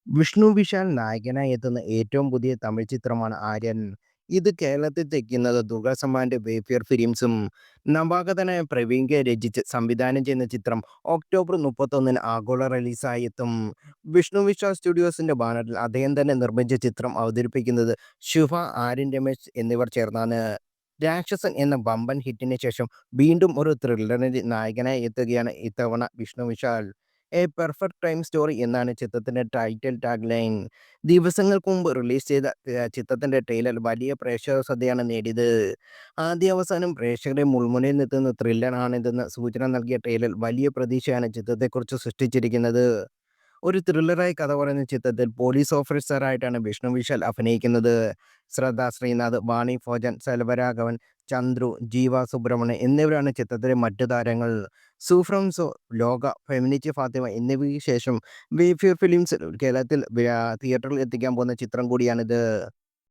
വിഷ്ണു വിശാൽ നായകനായി എത്തുന്ന ഏറ്റവും പുതിയ തമിഴ് ചിത്രമാണ് 'ആര്യൻ'. ഇത് കേരളത്തിൽ തെക്കുന്നത് ദുൽഖർ സൽമാന്റെ വേഫെയർ ഫിലിംസും നവാഗതനായ പ്രവീൺ കെ രചിച്ച് സംവിധാനം ചെയ്യുന്ന ചിത്രം ഒക്ടോബർ 31-ന് ആഗോള റിലീസായി എത്തും. വിഷ്ണു വിശാൽ സ്റ്റുഡിയോസിന്റെ ബാനറിൽ അദ്ദേഹം തന്നെ നിർമ്മിച്ച ചിത്രം അവതരിപ്പിക്കുന്നത് ശുഭ, ആര്യൻ രമേശ് എന്നിവർ ചേർന്നാണ്. രാക്ഷസൻ എന്ന വമ്പൻ ഹിറ്റിന് ശേഷം വീണ്ടും ഒരു ത്രില്ലറിന്റെ നായകനായി എത്തുകയാണ് ഇത്തവണ Vishnu Vishal. A perfect crime story എന്നാണ് ചിത്രത്തിന്റെ ടൈറ്റിൽ ടാഗ് ലൈൻ. ദിവസങ്ങൾക്ക് മുമ്പ് റിലീസ് ചെയ്ത ചിത്രത്തിന്റെ ട്രെയിലർ വലിയ പ്രേക്ഷക ശ്രദ്ധയാണ് നേടിയത്. ആദ്യാവസാനം പ്രേക്ഷകരെ മുൾമുനയിൽ നിർത്തുന്ന ത്രില്ലർ ആണിതെന്ന് സൂചന നൽകിയ ട്രെയിലർ വലിയ പ്രതീക്ഷയാണ് ചിത്രത്തെക്കുറിച്ച് സൃഷ്ടിച്ചിരിക്കുന്നത്. ഒരു ത്രില്ലറായി കഥ പറയുന്ന ചിത്രത്തിൽ പോലീസ് ഓഫീസറായിട്ടാണ് വിഷ്ണു വിശാൽ അഭിനയിക്കുന്നത്. ശ്രദ്ധ ശ്രീനാഥ്, വാണി ഭോജൻ, സെൽവരാഘവൻ, ചന്ദ്രു, ജീവ സുബ്രഹ്മണ്യൻ എന്നിവരാണ് ചിത്രത്തിലെ മറ്റു താരങ്ങൾ. സൂഫ്രം സോ, ലോക, ഫെമിനിച്ച് ഫാത്തിമ എന്നിവയ്ക്ക് ശേഷം വേഫെയർ ഫിലിംസ് കേരളത്തിൽ തിയേറ്ററിൽ എത്തിക്കാൻ പോകുന്ന ചിത്രം കൂടിയാണിത്.